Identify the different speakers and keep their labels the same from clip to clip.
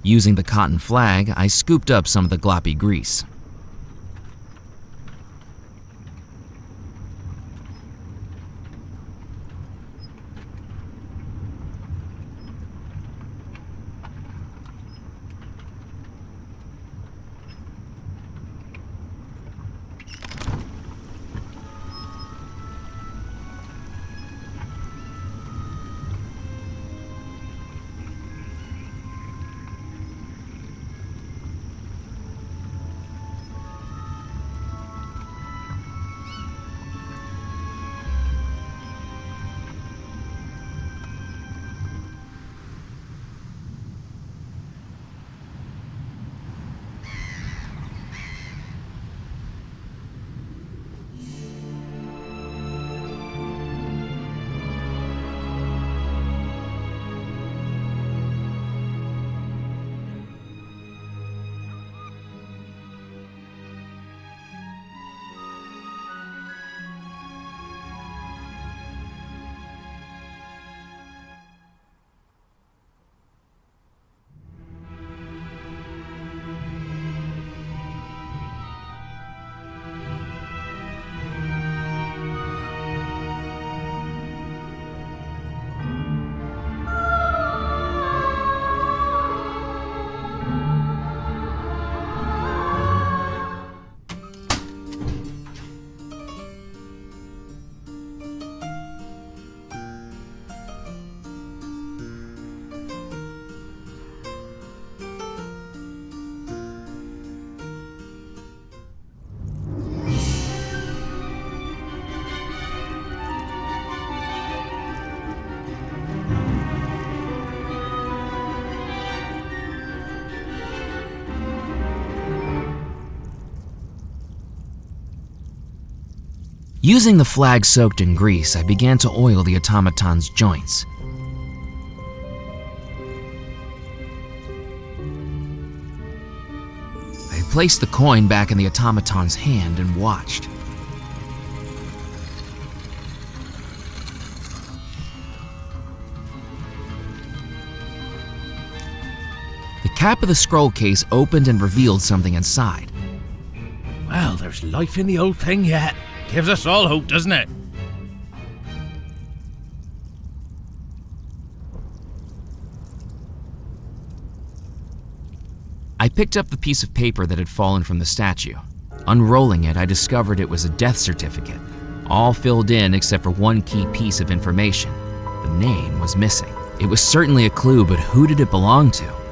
Speaker 1: Using the cotton flag, I scooped up some of the gloppy grease. Using the flag soaked in grease, I began to oil the automaton's joints. I placed the coin back in the automaton's hand and watched. The cap of the scroll case opened and revealed something inside.
Speaker 2: Well, there's life in the old thing yet. Gives us all hope, doesn't it?
Speaker 1: I picked up the piece of paper that had fallen from the statue. Unrolling it, I discovered it was a death certificate, all filled in except for one key piece of information. The name was missing. It was certainly a clue, but who did it belong to?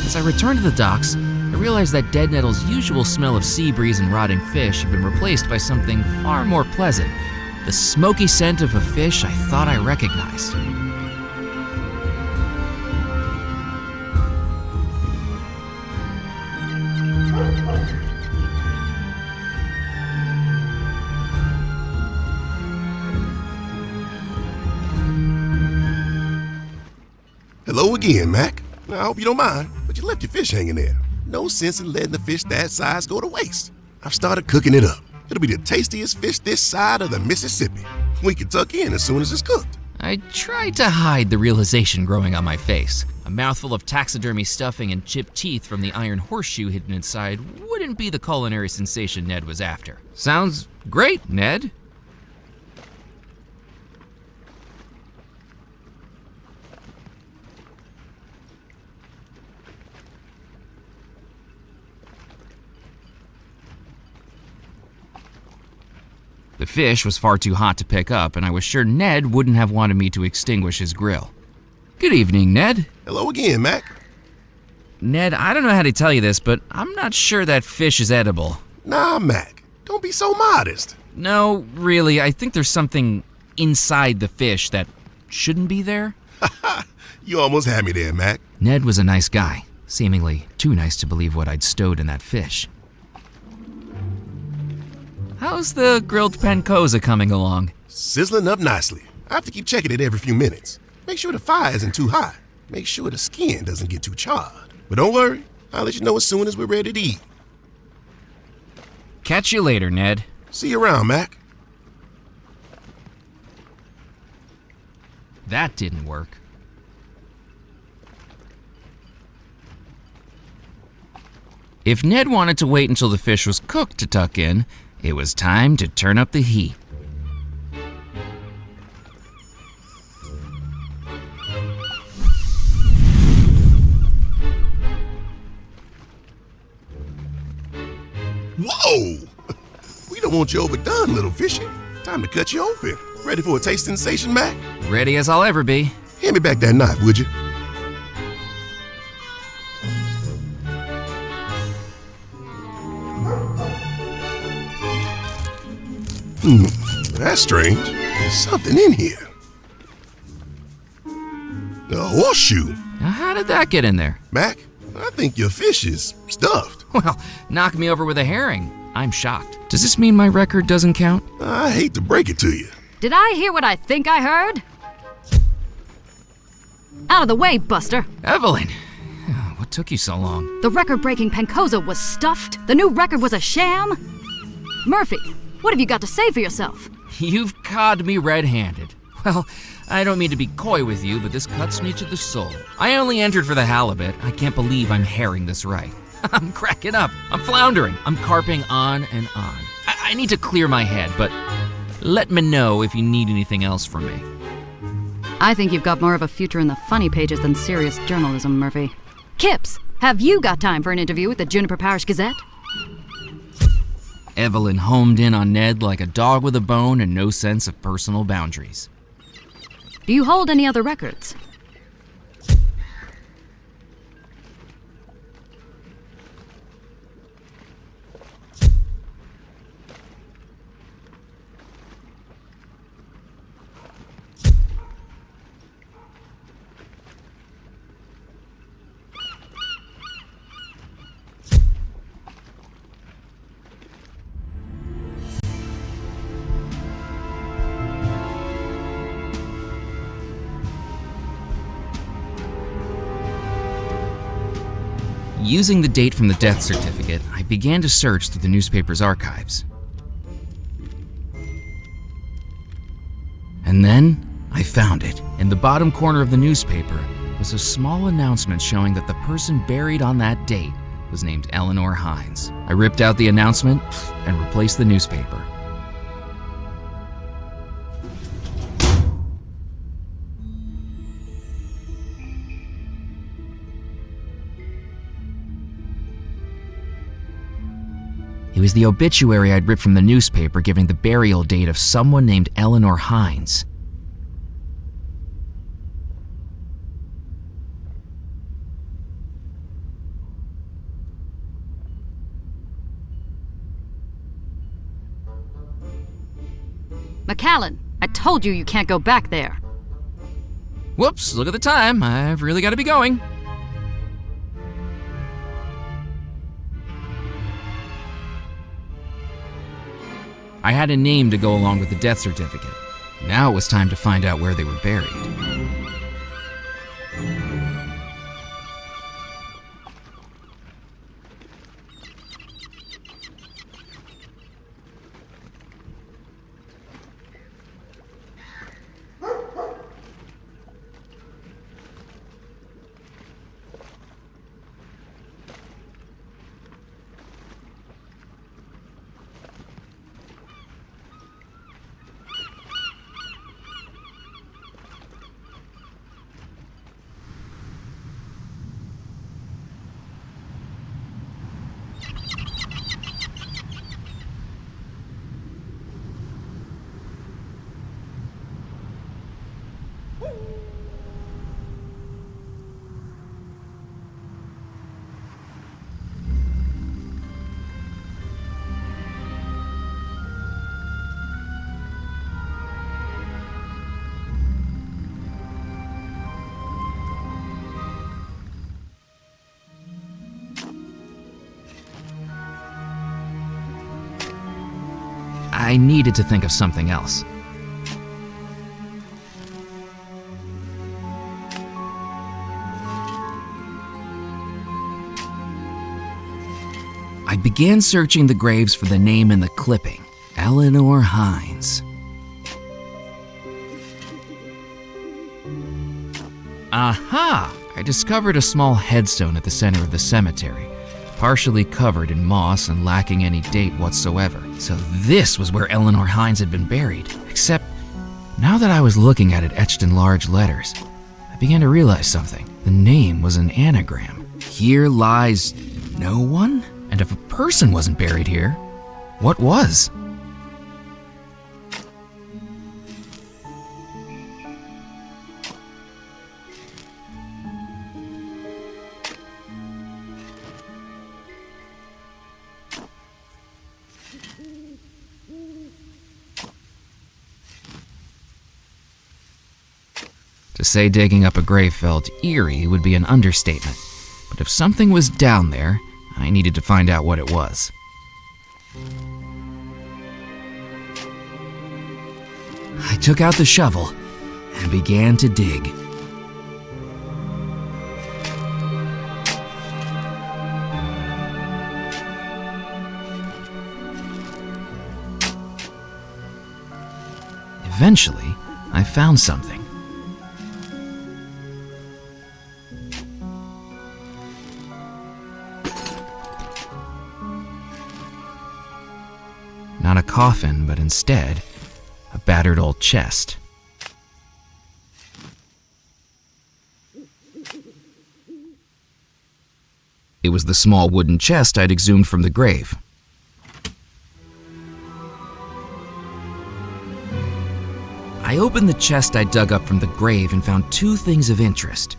Speaker 1: As I returned to the docks, I realized that Dead Nettle's usual smell of sea breeze and rotting fish had been replaced by something far more pleasant, the smoky scent of a fish I thought I recognized.
Speaker 3: Hello again, Mac. Now, I hope you don't mind, but you left your fish hanging there. No sense in letting the fish that size go to waste. I've started cooking it up. It'll be the tastiest fish this side of the Mississippi. We can tuck in as soon as it's cooked.
Speaker 1: I tried to hide the realization growing on my face. A mouthful of taxidermy stuffing and chipped teeth from the iron horseshoe hidden inside wouldn't be the culinary sensation Ned was after. Sounds great, Ned. The fish was far too hot to pick up, and I was sure Ned wouldn't have wanted me to extinguish his grill. Good evening, Ned.
Speaker 3: Hello again, Mac.
Speaker 1: Ned, I don't know how to tell you this, but I'm not sure that fish is edible.
Speaker 3: Nah, Mac. Don't be so modest.
Speaker 1: No, really, I think there's something inside the fish that shouldn't be there.
Speaker 3: You almost had me there, Mac.
Speaker 1: Ned was a nice guy, seemingly too nice to believe what I'd stowed in that fish. How's the grilled pancoza coming along?
Speaker 3: Sizzling up nicely. I have to keep checking it every few minutes. Make sure the fire isn't too high. Make sure the skin doesn't get too charred. But don't worry, I'll let you know as soon as we're ready to eat.
Speaker 1: Catch you later, Ned.
Speaker 3: See you around, Mac.
Speaker 1: That didn't work. If Ned wanted to wait until the fish was cooked to tuck in, it was time to turn up the heat.
Speaker 3: Whoa! We don't want you overdone, little fishy. Time to cut you open. Ready for a taste sensation, Mac?
Speaker 1: Ready as I'll ever be.
Speaker 3: Hand me back that knife, would you? That's strange. There's something in here. A horseshoe.
Speaker 1: Now, how did that get in there?
Speaker 3: Mac, I think your fish is stuffed.
Speaker 1: Well, knock me over with a herring. I'm shocked. Does this mean my record doesn't count?
Speaker 3: I hate to break it to you.
Speaker 4: Did I hear what I think I heard? Out of the way, Buster.
Speaker 1: Evelyn, what took you so long?
Speaker 4: The record-breaking pancoza was stuffed. The new record was a sham. Murphy, what have you got to say for yourself?
Speaker 1: You've caught me red-handed. Well, I don't mean to be coy with you, but this cuts me to the soul. I only entered for the halibut. I can't believe I'm herring this right. I'm cracking up. I'm floundering. I'm carping on and on. I need to clear my head, but let me know if you need anything else from me.
Speaker 4: I think you've got more of a future in the funny pages than serious journalism, Murphy. Kips, have you got time for an interview with the Juniper Parish Gazette?
Speaker 1: Evelyn homed in on Ned like a dog with a bone and no sense of personal boundaries.
Speaker 4: Do you hold any other records?
Speaker 1: Using the date from the death certificate, I began to search through the newspaper's archives. And then, I found it. In the bottom corner of the newspaper was a small announcement showing that the person buried on that date was named Eleanor Hines. I ripped out the announcement and replaced the newspaper. It was the obituary I'd ripped from the newspaper giving the burial date of someone named Eleanor Hines.
Speaker 4: McAllen, I told you can't go back there.
Speaker 1: Whoops, look at the time. I've really got to be going. I had a name to go along with the death certificate. Now it was time to find out where they were buried. I needed to think of something else. I began searching the graves for the name in the clipping, Eleanor Hines. Aha! I discovered a small headstone at the center of the cemetery, partially covered in moss and lacking any date whatsoever. So this was where Eleanor Hines had been buried. Except, now that I was looking at it etched in large letters, I began to realize something. The name was an anagram. Here lies no one? And if a person wasn't buried here, what was? To say digging up a grave felt eerie would be an understatement, but if something was down there, I needed to find out what it was. I took out the shovel and began to dig. Eventually, I found something. Not a coffin, but instead, a battered old chest. It was the small wooden chest I'd exhumed from the grave. I opened the chest I dug up from the grave and found two things of interest: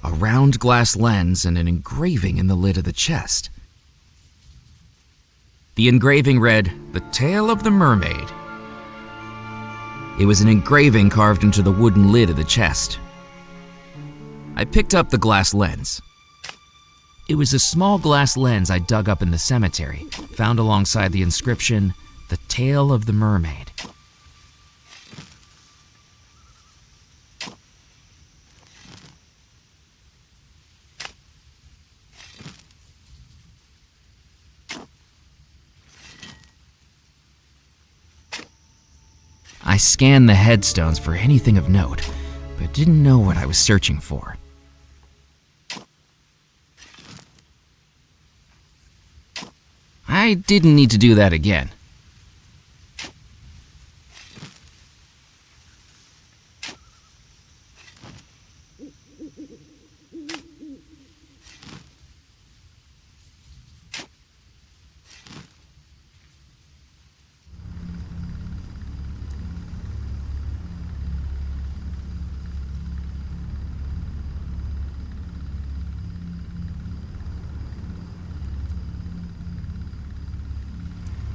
Speaker 1: a round glass lens and an engraving in the lid of the chest. The engraving read, "The Tale of the Mermaid." It was an engraving carved into the wooden lid of the chest. I picked up the glass lens. It was a small glass lens I dug up in the cemetery, found alongside the inscription, "The Tale of the Mermaid." I scanned the headstones for anything of note, but didn't know what I was searching for. I didn't need to do that again.